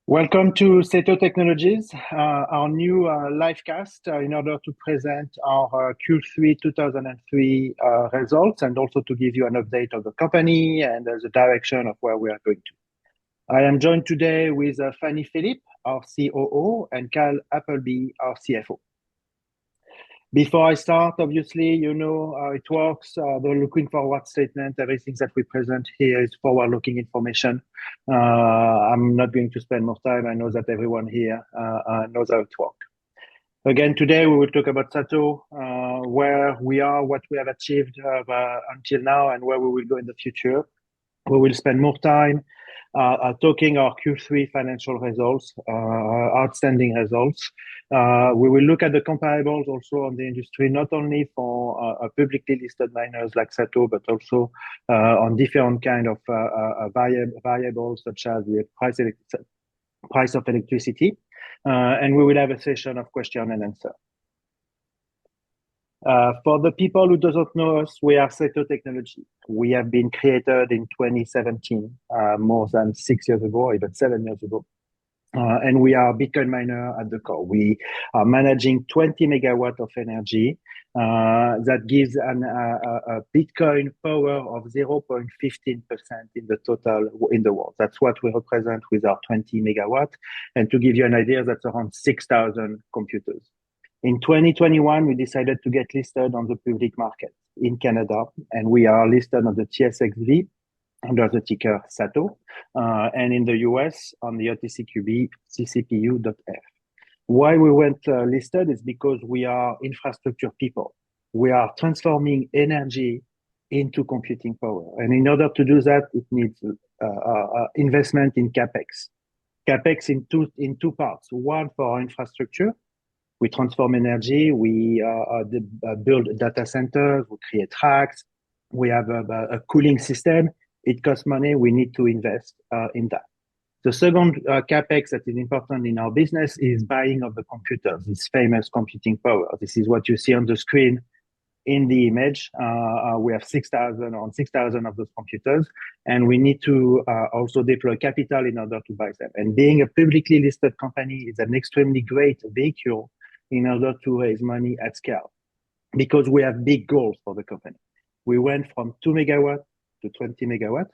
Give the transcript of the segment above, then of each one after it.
Welcome to SATO Technologies, our new livecast in order to present our Q3 2003 results and also to give you an update of the company and the direction of where we are going to. I am joined today with Fanny Philippe, our COO, and Kyle Appleby, our CFO. Before I start, obviously, you know how it works. The looking forward statement, everything that we present here is forward-looking information. I'm not going to spend more time. I know that everyone here knows how it works. Again, today we will talk about SATO, where we are, what we have achieved until now, and where we will go in the future. We will spend more time talking our Q3 financial results, outstanding results. We will look at the comparables also on the industry, not only for publicly listed miners like SATO, but also on different kind of variables such as the price of electricity. And we will have a session of question and answer. For the people who doesn't know us, we are SATO Technology. We have been created in 2017, more than 6 years ago, even 7 years ago. And we are a Bitcoin miner at the core. We are managing 20 megawatts of energy that gives a Bitcoin power of 0.15% in the total in the world. That's what we represent with our 20 megawatts. And to give you an idea, that's around 6,000 computers. In 2021, we decided to get listed on the public market in Canada, and we are listed on the TSXV under the ticker SATO, and in the US on the OTCQB CCPU.F. Why we went listed is because we are infrastructure people. We are transforming energy into computing power. And in order to do that, it needs investment in CapEx. CapEx in two parts. One for our infrastructure. We transform energy, we build data centers, we create racks, we have a cooling system. It costs money, we need to invest in that. The second CapEx that is important in our business is buying of the computers, this famous computing power. This is what you see on the screen in the image. We have 6,000 of those computers, and we need to also deploy capital in order to buy them. And being a publicly listed company is an extremely great vehicle in order to raise money at scale, because we have big goals for the company. We went from 2 megawatts to 20 megawatts.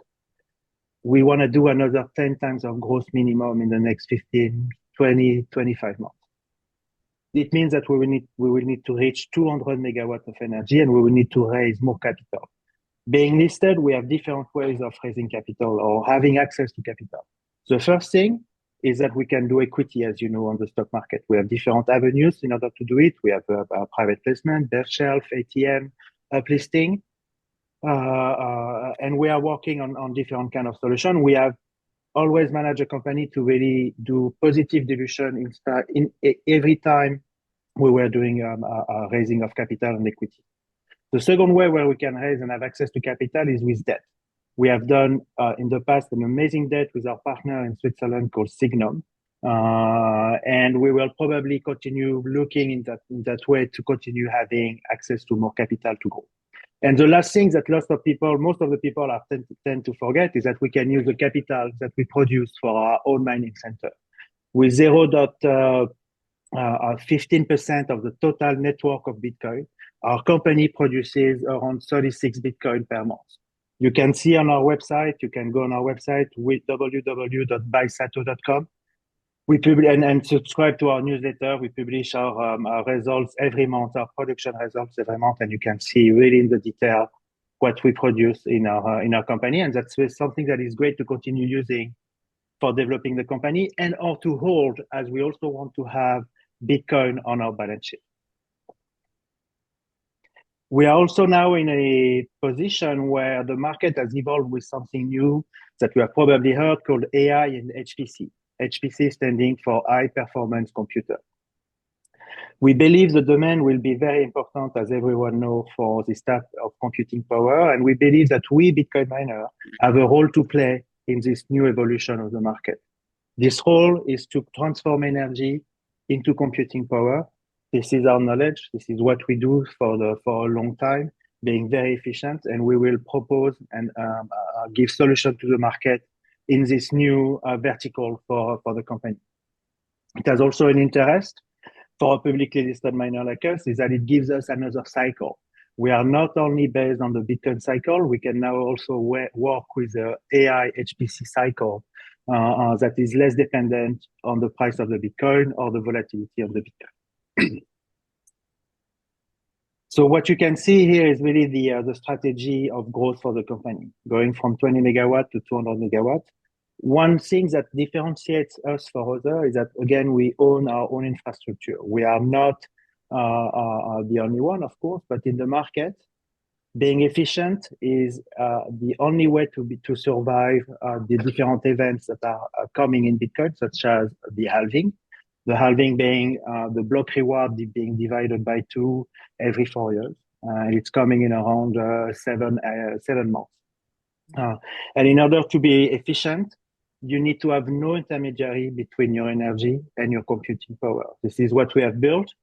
We want to do another 10 times of gross minimum in the next 15, 20, 25 months. It means that we will need to reach 200 megawatts of energy, and we will need to raise more capital. Being listed, we have different ways of raising capital or having access to capital. The first thing is that we can do equity, as you know, on the stock market. We have different avenues in order to do it. We have a private placement, bare shelf, ATM, uplisting, and we are working on different kind of solution. We have always managed a company to really do positive dilution in every time we were doing a raising of capital and equity. The second way where we can raise and have access to capital is with debt. We have done in the past an amazing debt with our partner in Switzerland called Signum, and we will probably continue looking in that way to continue having access to more capital to grow. And the last thing that most of the people tend to forget is that we can use the capital that we produce for our own mining center. With 0.15% of the total network of Bitcoin, our company produces around 36 Bitcoin per month. You can see on our website, you can go on our website with www.buysato.com. We publish and subscribe to our newsletter. We publish our results every month, our production results every month, and you can see really in the detail what we produce in our company. And that's something that is great to continue using for developing the company and or to hold, as we also want to have Bitcoin on our balance sheet. We are also now in a position where the market has evolved with something new that we have probably heard called AI and HPC. HPC standing for high performance computer. We believe the demand will be very important, as everyone knows, for this type of computing power. And we believe that we, Bitcoin miners, have a role to play in this new evolution of the market. This role is to transform energy into computing power. This is our knowledge. This is what we do for a long time, being very efficient. And we will propose and give solutions to the market in this new vertical for the company. It has also an interest for a publicly listed miner like us is that it gives us another cycle. We are not only based on the Bitcoin cycle, we can now also work with the AI HPC cycle that is less dependent on the price of the Bitcoin or the volatility of the Bitcoin. So what you can see here is really the strategy of growth for the company, going from 20 megawatt to 200 megawatt. One thing that differentiates us for others is that, again, we own our own infrastructure. We are not the only one, of course, but in the market, being efficient is the only way to survive the different events that are coming in Bitcoin, such as the halving. The halving being the block reward being divided by 2 every 4 years. It's coming in around 7 months. And in order to be efficient, you need to have no intermediary between your energy and your computing power. This is what we have built.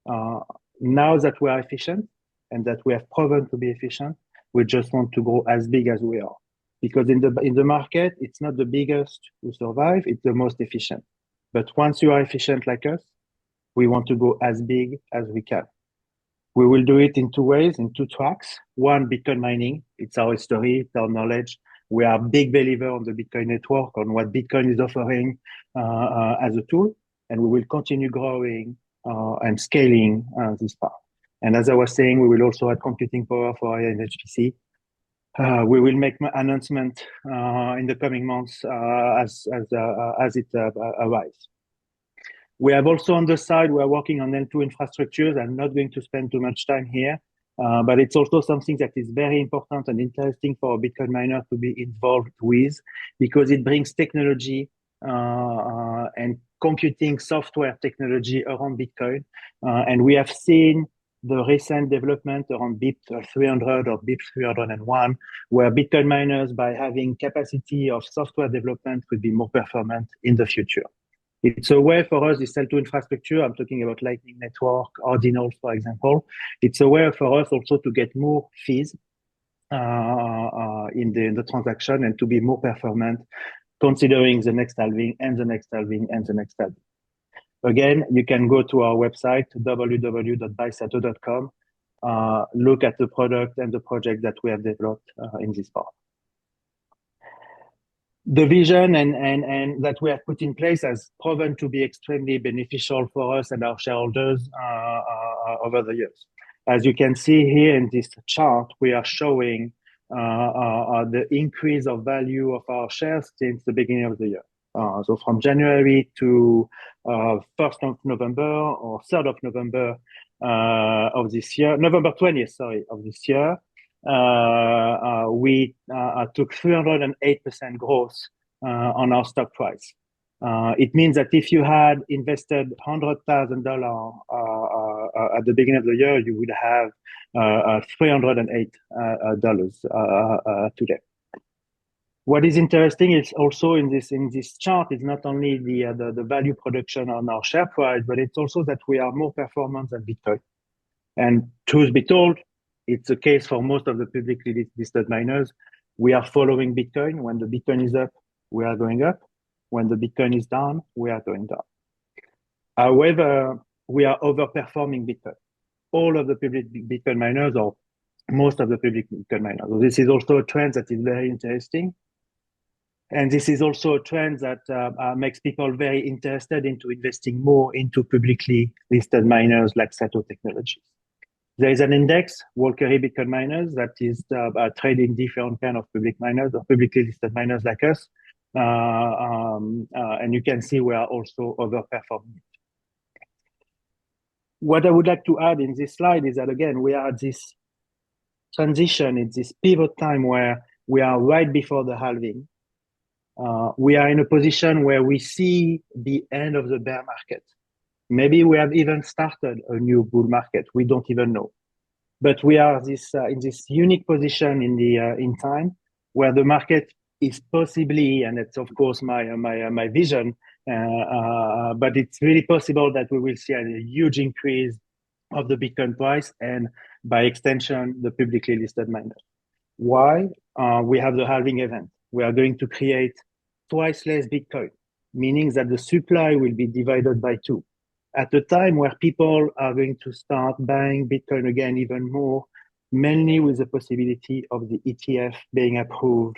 Now that we are efficient and that we have proven to be efficient, we just want to go as big as we are. Because in the market, it's not the biggest who survive, it's the most efficient. But once you are efficient like us, we want to go as big as we can. We will do it in 2 ways, in 2 tracks. One, Bitcoin mining. It's our history, it's our knowledge. We are a big believer on the Bitcoin network, on what Bitcoin is offering as a tool. And we will continue growing and scaling this part. And as I was saying, we will also add computing power for AI and HPC. We will make announcement in the coming months as it arrives. We have also on the side, we are working on L2 infrastructures. I'm not going to spend too much time here, but it's also something that is very important and interesting for a Bitcoin miner to be involved with because it brings technology and computing software technology around Bitcoin. And we have seen the recent development around BIP 300 or BIP 301, where Bitcoin miners, by having capacity of software development, could be more performant in the future. It's a way for us, this L2 infrastructure, I'm talking about Lightning Network, Ordinals, for example. It's a way for us also to get more fees in the transaction and to be more performant, considering the next halving and the next halving and the next halving. Again, you can go to our website, www.buysato.com, look at the product and the project that we have developed in this part. The vision and that we have put in place has proven to be extremely beneficial for us and our shareholders over the years. As you can see here in this chart, we are showing the increase of value of our shares since the beginning of the year. So from January to 1st of November or 3rd of November of this year, November 20th, sorry, of this year, we took 308% growth on our stock price. It means that if you had invested $100,000 at the beginning of the year, you would have $308 today. What is interesting is also in this chart is not only the value production on our share price, but it's also that we are more performant than Bitcoin. And truth be told, it's the case for most of the publicly listed miners. We are following Bitcoin. When the Bitcoin is up, we are going up. When the Bitcoin is down, we are going down. However, we are overperforming Bitcoin. All of the public Bitcoin miners, or most of the public Bitcoin miners. So this is also a trend that is very interesting. And this is also a trend that makes people very interested into investing more into publicly listed miners like SATO Technologies. There is an index, Walkery Bitcoin Miners, that is trading different kind of public miners or publicly listed miners like us. And you can see we are also overperforming. What I would like to add in this slide is that, again, we are at this transition, it's this pivot time where we are right before the halving. We are in a position where we see the end of the bear market. Maybe we have even started a new bull market. We don't even know. But we are in this unique position in time where the market is possibly, and it's of course my vision, but it's really possible that we will see a huge increase of the Bitcoin price and by extension, the publicly listed miners. Why? We have the halving event. We are going to create twice less Bitcoin, meaning that the supply will be divided by two. At a time where people are going to start buying Bitcoin again even more, mainly with the possibility of the ETF being approved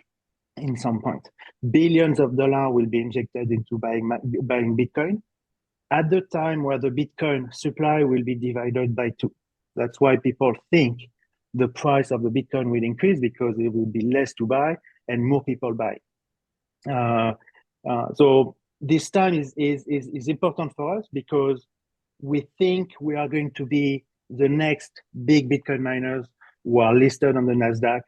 in some point. Billions of dollars will be injected into buying Bitcoin at the time where the Bitcoin supply will be divided by two. That's why people think the price of the Bitcoin will increase, because there will be less to buy and more people buy. So this time is important for us, because we think we are going to be the next big Bitcoin miners who are listed on the NASDAQ,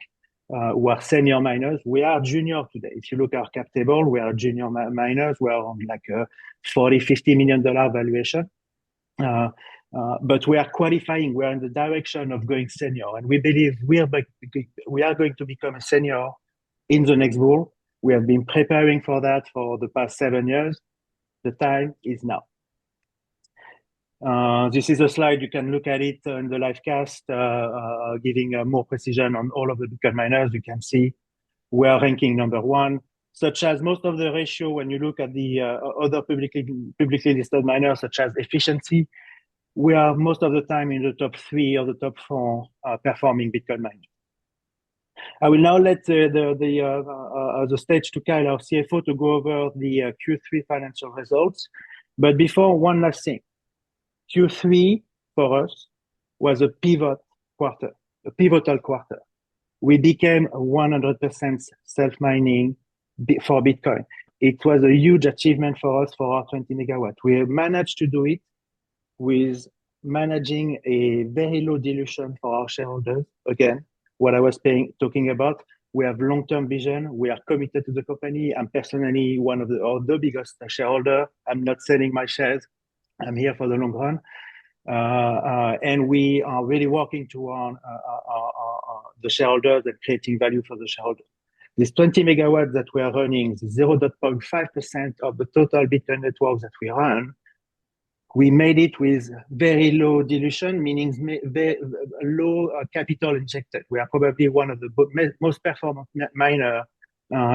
who are senior miners. We are junior today. If you look at our cap table, we are junior miners. We are on like a $40-50 million valuation. But we are qualifying. We are in the direction of going senior, and we believe we are going to become a senior in the next bull. We have been preparing for that for the past 7 years. The time is now. This is a slide, you can look at it in the LIVECAST, giving more precision on all of the Bitcoin miners. You can see we are ranking number one, such as most of the ratio when you look at the other publicly listed miners, such as efficiency. We are most of the time in the top 3 or the top 4 performing Bitcoin miners. I will now let the stage to Kyle, our CFO, to go over the Q3 financial results. But before, one last thing. Q3 for us was a pivotal quarter. We became 100% self-mining for Bitcoin. It was a huge achievement for us for our 20 megawatt. We managed to do it with managing a very low dilution for our shareholders. Again, what I was talking about, we have long-term vision. We are committed to the company. I'm personally one of the biggest shareholder. I'm not selling my shares. I'm here for the long run. And we are really working toward the shareholders and creating value for the shareholders. This 20 megawatts that we are running, 0.5% of the total Bitcoin network that we run, we made it with very low dilution, meaning very low capital injected. We are probably one of the most performant miner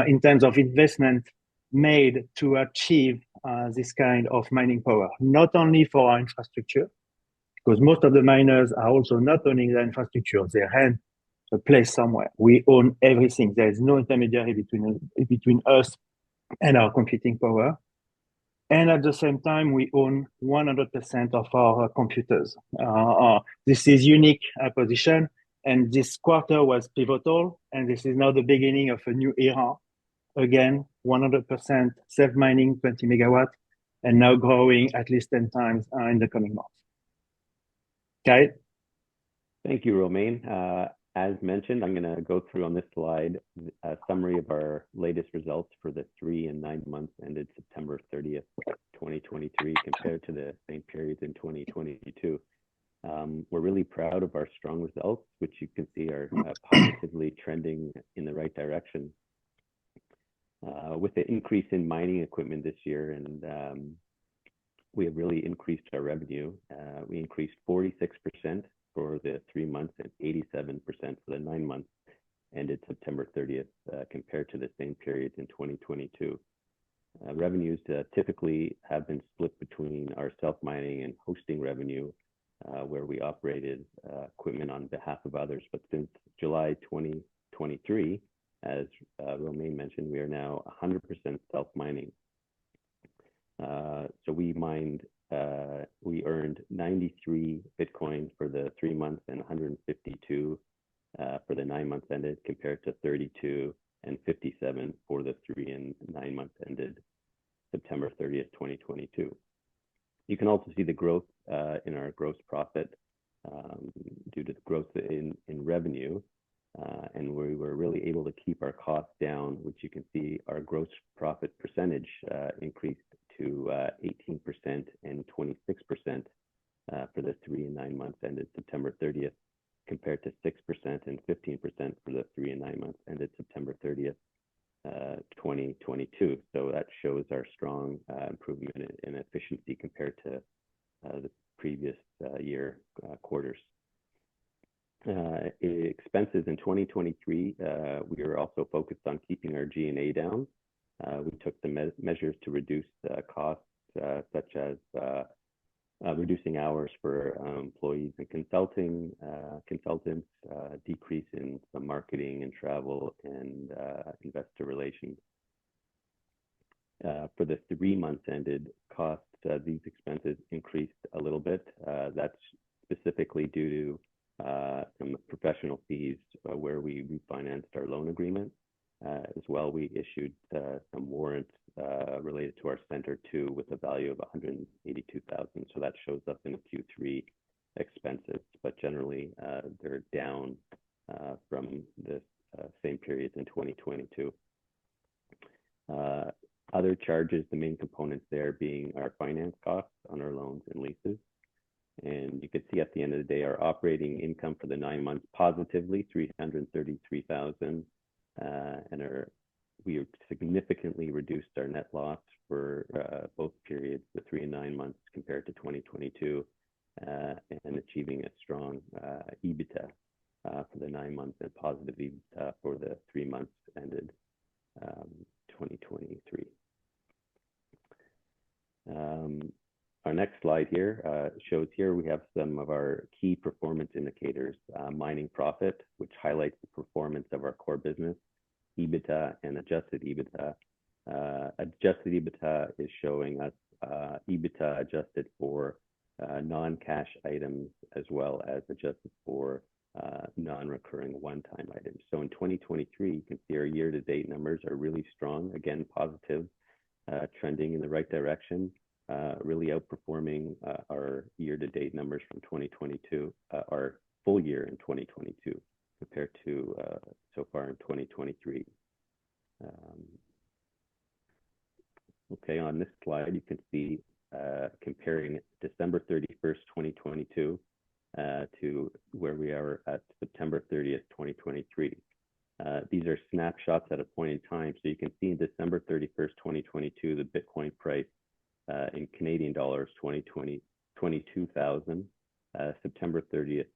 in terms of investment made to achieve this kind of mining power, not only for our infrastructure, because most of the miners are also not owning the infrastructure. They rent a place somewhere. We own everything. There is no intermediary between us and our computing power. And at the same time, we own 100% of our computers. This is unique position, and this quarter was pivotal, and this is now the beginning of a new era. Again, 100% self-mining, 20 megawatt, and now growing at least 10 times in the coming months. Kyle? Thank you, Romain. As mentioned, I'm going to go through on this slide a summary of our latest results for the 3 and 9 months ended September 30th, 2023, compared to the same periods in 2022. We're really proud of our strong results, which you can see are positively trending in the right direction. With the increase in mining equipment this year, and we have really increased our revenue. We increased 46% for the 3 months and 87% for the 9 months ended September 30th, compared to the same periods in 2022. Revenues typically have been split between our self-mining and hosting revenue, where we operated equipment on behalf of others. But since July 2023, as Romain mentioned, we are now 100% self-mining. So we earned 93 Bitcoin for the 3 months and 152 for the 9 months ended, compared to 32 and 57 for the 3 and 9 months ended September 30th, 2022. You can also see the growth in our gross profit due to the growth in revenue. And we were really able to keep our costs down, which you can see our gross profit percentage increased to 18% and 26% for the 3 and 9 months ended September 30th, compared to 6% and 15% for the 3 and 9 months ended September 30th, 2022. So that shows our strong improvement in efficiency compared to the previous year quarters. Expenses in 2023, we were also focused on keeping our G&A down. We took the measures to reduce costs, such as reducing hours for employees and consultants, decrease in some marketing and travel and investor relations. For the 3 months ended, costs, these expenses increased a little bit. That's specifically due to some professional fees where we refinanced our loan agreement. As well, we issued some warrants related to our Center 2 with a value of $182,000. So that shows up in the Q3 expenses, but generally they're down from the same periods in 2022. Other charges, the main components there being our finance costs on our loans and leases. And you can see at the end of the day, our operating income for the 9 months positively, $333,000. And we significantly reduced our net loss for both periods, the 3 and 9 months compared to 2022, and achieving a strong EBITDA for the 9 months and positive EBITDA for the 3 months ended 2023. Our next slide here shows here we have some of our key performance indicators, mining profit, which highlights the performance of our core business, EBITDA and adjusted EBITDA. Adjusted EBITDA is showing us EBITDA adjusted for non-cash items as well as adjusted for non-recurring one-time items. So in 2023, you can see our year-to-date numbers are really strong, again, positive, trending in the right direction, really outperforming our year-to-date numbers from 2022, our full year in 2022 compared to so far in 2023. Okay, on this slide, you can see comparing December 31st, 2022 to where we are at September 30th, 2023. These are snapshots at a point in time. So you can see in December 31st, 2022, the Bitcoin price in Canadian dollars, 22,000, September 30th,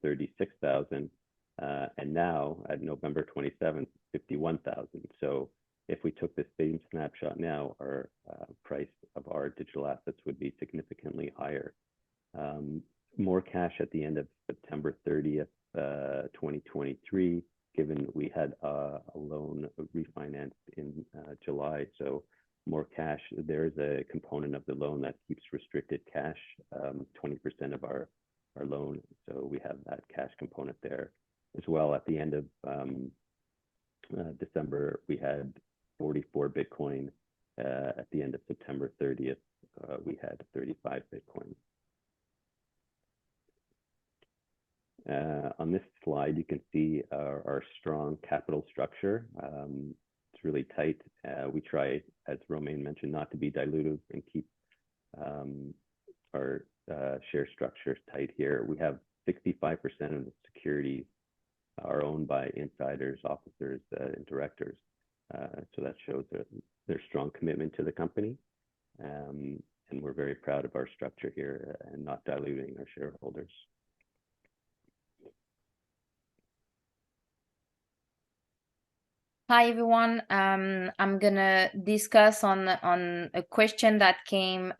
36,000, and now at November 27th, 51,000. So if we took the same snapshot now, our price of our digital assets would be significantly higher. More cash at the end of September 30th, 2023, given we had a loan refinanced in July. So more cash, there is a component of the loan that keeps restricted cash, 20% of our loan. So we have that cash component there as well. At the end of December, we had 44 Bitcoin. At the end of September 30th, we had 35 Bitcoin. On this slide, you can see our strong capital structure. It's really tight. We try, as Romain mentioned, not to be dilutive and keep our share structure tight here. We have 65% of the securities are owned by insiders, officers, and directors. So that shows their strong commitment to the company. And we're very proud of our structure here and not diluting our shareholders. Hi everyone. I'm gonna discuss on a question that came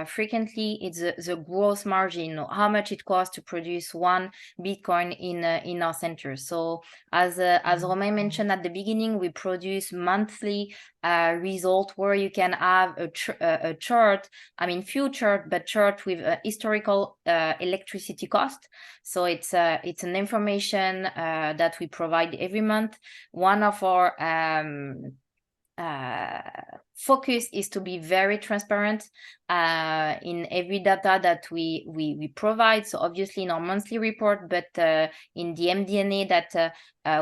frequently. It's the gross margin, how much it costs to produce 1 Bitcoin in our center. So as Romain mentioned at the beginning, we produce monthly result where you can have a chart. I mean, few chart, but chart with historical electricity cost. So it's an information that we provide every month. One of our focus is to be very transparent in every data that we provide. So obviously in our monthly report, but in the MD&A that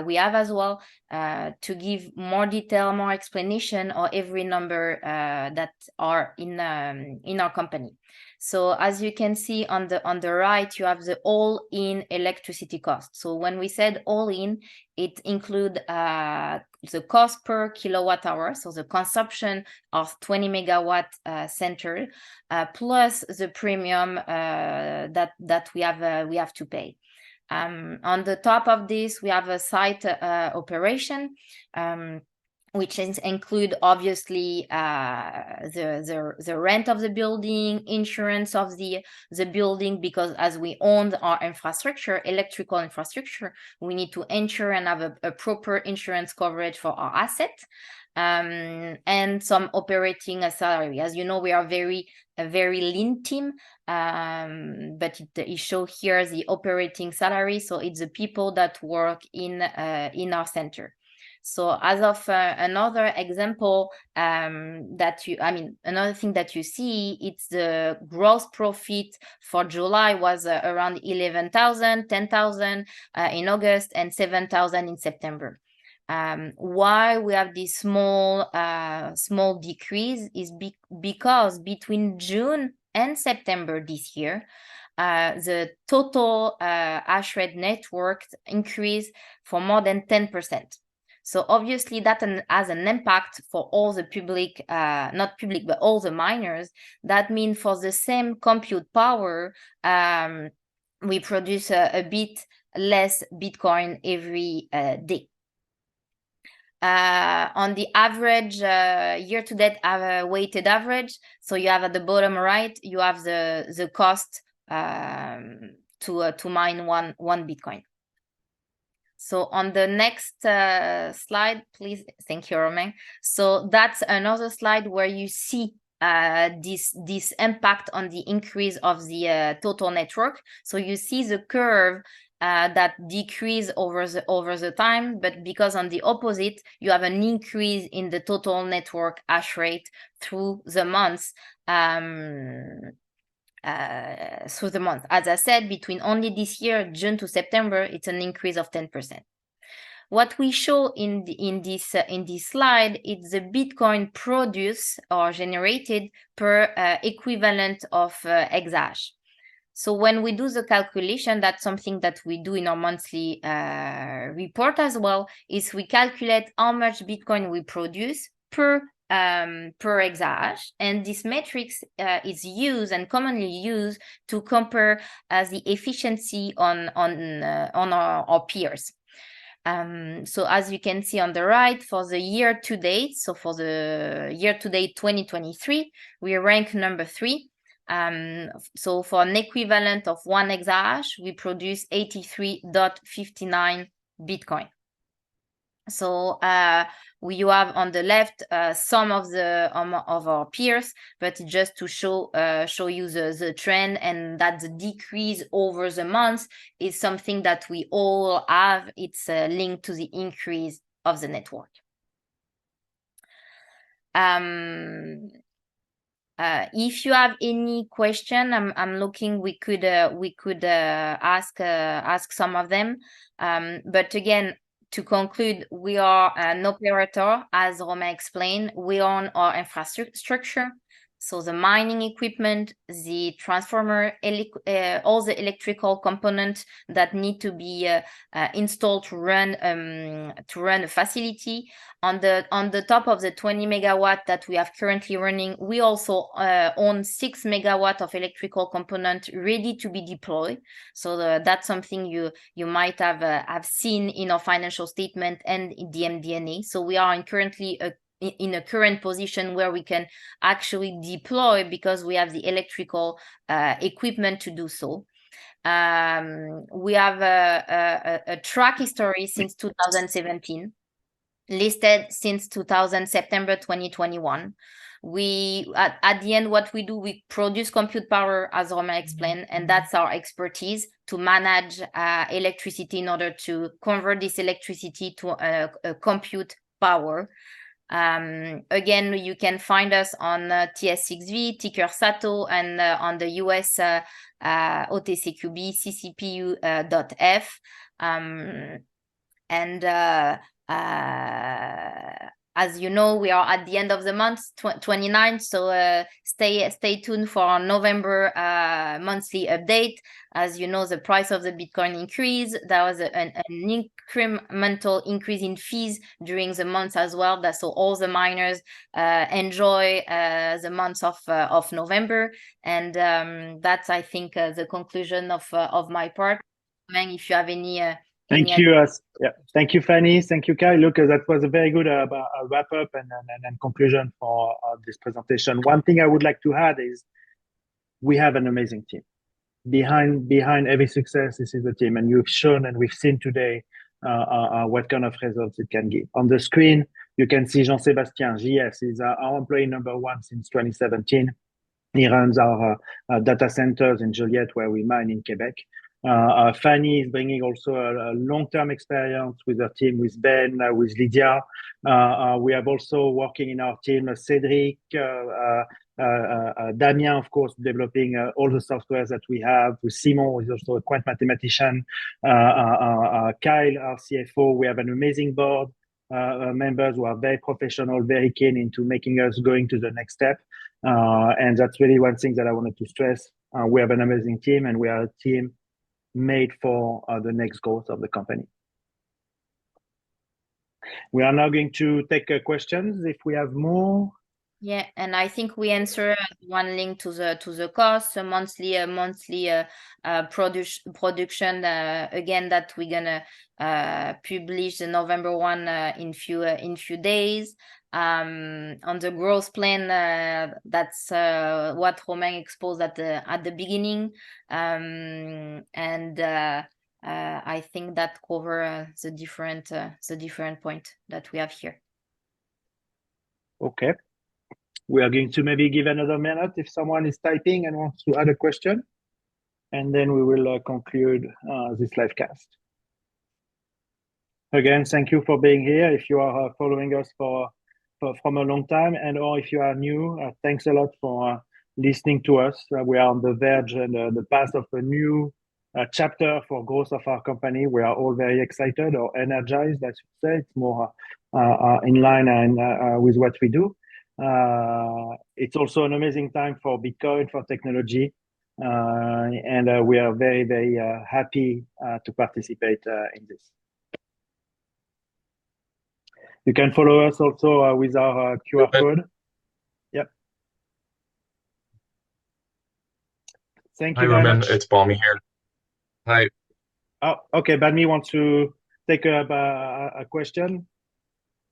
we have as well, to give more detail, more explanation or every number that are in our company. So as you can see on the right, you have the all-in electricity cost. So when we said all-in, it include the cost per kilowatt hour, so the consumption of 20 megawatt center, plus the premium that we have to pay. On the top of this, we have a site operation. which include obviously the rent of the building, insurance of the building, because as we own our infrastructure, electrical infrastructure, we need to insure and have a proper insurance coverage for our asset, and some operating salary. As you know, we are a very lean team, but it shows here the operating salary, so it's the people that work in our center. So as of another example, another thing that you see, it's the gross profit for July was around 11,000, 10,000 in August, and 7,000 in September. Why we have this small decrease is because between June and September this year, the total hash rate network increased for more than 10%. So obviously that has an impact for all the public, not public, but all the miners. That means for the same compute power, we produce a bit less Bitcoin every day. On the average year-to-date weighted average, so you have at the bottom right, you have the cost to mine one Bitcoin. So on the next slide, please. Thank you, Romain. So that's another slide where you see this impact on the increase of the total network. So you see the curve that decrease over the time, but because on the opposite, you have an increase in the total network hash rate through the months. Through the month. As I said, between only this year, June to September, it's an increase of 10%. What we show in this slide is the Bitcoin produced or generated per equivalent of exahash. So when we do the calculation, that's something that we do in our monthly report as well, is we calculate how much Bitcoin we produce per exahash, and this matrix is used and commonly used to compare the efficiency on our peers. So as you can see on the right, for the year to date, so for the year to date 2023, we rank number 3. So for an equivalent of 1 exahash, we produce 83.59 Bitcoin. So you have on the left some of our peers, but just to show you the trend, and that the decrease over the months is something that we all have. It's linked to the increase of the network. If you have any question, I'm looking. We could ask some of them. But again, to conclude, we are an operator, as Romain explained. We own our infrastructure, so the mining equipment, the transformer, all the electrical components that need to be installed to run a facility. On the top of the 20 megawatt that we have currently running, we also own 6 megawatt of electrical component ready to be deployed. So that's something you might have seen in our financial statement and in the MD&A. So we are currently in a current position where we can actually deploy because we have the electrical equipment to do so. We have a track history since 2017. Listed since September 2021. We at the end, what we do, we produce compute power, as Romain explained, and that's our expertise, to manage electricity in order to convert this electricity to a compute power. Again, you can find us on TS6V, ticker SATO, and on the US OTCQB ccpu.f. As you know, we are at the end of the month, 29, so stay tuned for our November monthly update. As you know, the price of the Bitcoin increased. There was an incremental increase in fees during the month as well. So all the miners enjoy the month of November. And that's, I think, the conclusion of my part. If you have any Thank you. Thank you, Fanny. Thank you, Kai. Look, that was a very good wrap up and conclusion for this presentation. One thing I would like to add is we have an amazing team. Behind every success, this is the team, and you've shown and we've seen today what kind of results it can give. On the screen, you can see Jean-Sébastien, JS, is our employee number 1 since 2017. He runs our data centers in Joliette, where we mine in Quebec. Fanny is bringing also a long-term experience with her team, with Ben, with Lydia. We have also working in our team, Cédric, Damien, of course, developing all the softwares that we have, with Simon, who is also a quant mathematician, Kyle, our CFO. We have an amazing board, members who are very professional, very keen into making us going to the next step. And that's really one thing that I wanted to stress. We have an amazing team, and we are a team made for the next growth of the company. We are now going to take questions if we have more. Yeah, and I think we answer one link to the cost, a monthly production again that we're gonna publish the November one in few days. On the growth plan, that's what Romain exposed at the beginning, and I think that cover the different point that we have here. Okay. We are going to maybe give another minute if someone is typing and wants to add a question, and then we will conclude this live cast. Again, thank you for being here. If you are following us from a long time, and or if you are new, thanks a lot for listening to us. We are on the verge and the path of a new chapter for growth of our company. We are all very excited or energized, I should say. It's more in line and with what we do. It's also an amazing time for Bitcoin, for technology, and we are very, very happy to participate in this. You can follow us also with our QR code. Yep. Thank you. Hi, Romain. It's Balmy here. Hi. Oh, okay. Balmy wants to take up a question.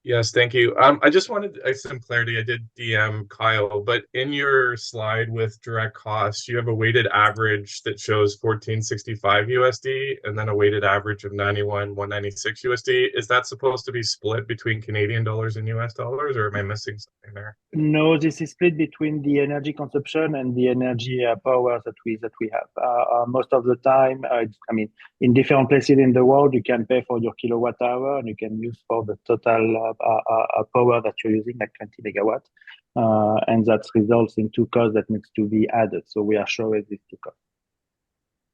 Yes, thank you. I just wanted some clarity. I did DM Kyle, but in your slide with direct costs, you have a weighted average that shows 1465 USD and then a weighted average of 91,196 USD. Is that supposed to be split between Canadian dollars and US dollars, or am I missing something there? No, this is split between the energy consumption and the energy power that we have. Most of the time, I mean, in different places in the world, you can pay for your kilowatt hour, and you can use for the total power that you're using, like 20 megawatt, and that results in two costs that needs to be added. So we are showing these two costs.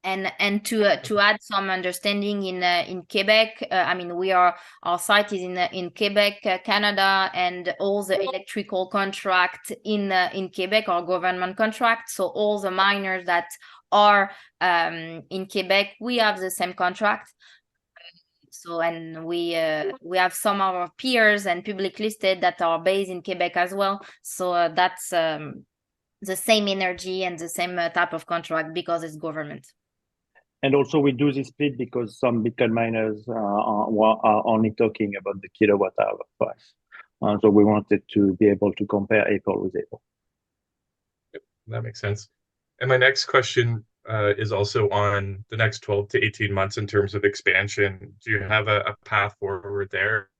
And to add some understanding in Quebec, I mean, our site is in Quebec, Canada, and all the electrical contract in Quebec are government contracts. So all the miners that are in Quebec, we have the same contract. So, and we have some of our peers and public listed that are based in Quebec as well. So that's the same energy and the same type of contract because it's government. And also we do this split because some Bitcoin miners are only talking about the kilowatt hour price. So we wanted to be able to compare April with April. That makes sense. And my next question is also on the next 12 to 18 months in terms of expansion. Do you have a path forward there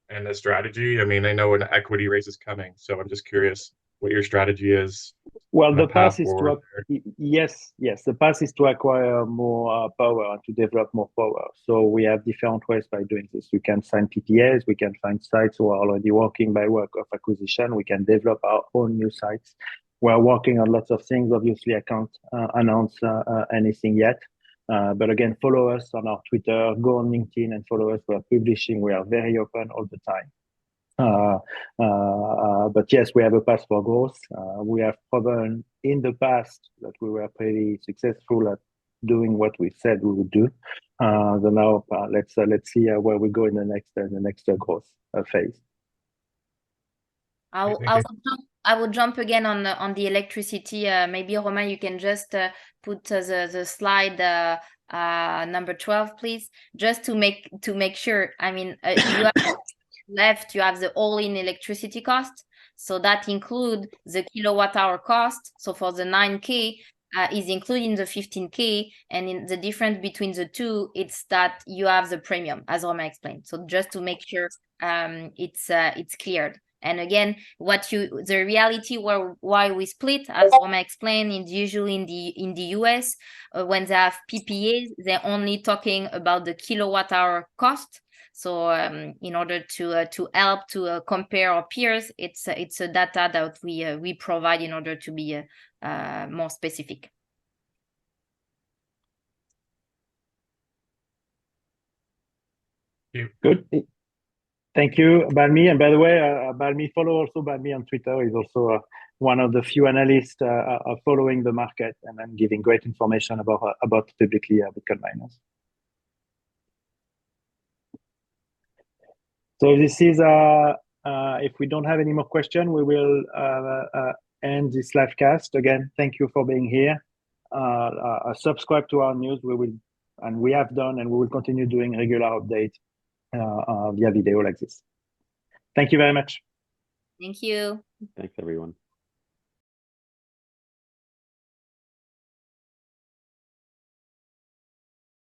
and a strategy? I mean, I know an equity raise is coming, so I'm just curious what your strategy is. Well, the path is to the path is to acquire more power and to develop more power. So we have different ways by doing this. We can sign PPAs, we can find sites who are already working by work of acquisition. We can develop our own new sites. We're working on lots of things. Obviously, I can't announce anything yet. But again, follow us on our Twitter, go on LinkedIn and follow us. We're publishing. We are very open all the time. But yes, we have a path for growth. We have proven in the past that we were pretty successful at doing what we said we would do. So now let's see where we go in the next growth phase. I will jump again on the electricity. Maybe Romain, you can just put the slide number 12, please, just to make sure. I mean, you have left, you have the all-in electricity cost. So that include the kilowatt hour cost. So for the 9K is including the 15K, and in the difference between the two, it's that you have the premium, as Romain explained. So just to make sure it's cleared. And again, the reality why we split, as Romain explained, is usually in the US when they have PPAs, they're only talking about the kilowatt hour cost. So in order to help to compare our peers, it's a data that we provide in order to be more specific. Good. Thank you, Balmi. And by the way, Balmi, follow also Balmi on Twitter. He's also one of the few analysts following the market and then giving great information about publicly Bitcoin miners. So this is, if we don't have any more questions, we will end this live cast. Again, thank you for being here. Subscribe to our news. We have done, and we will continue doing regular updates via video like this. Thank you very much. Thank you. Thanks, everyone.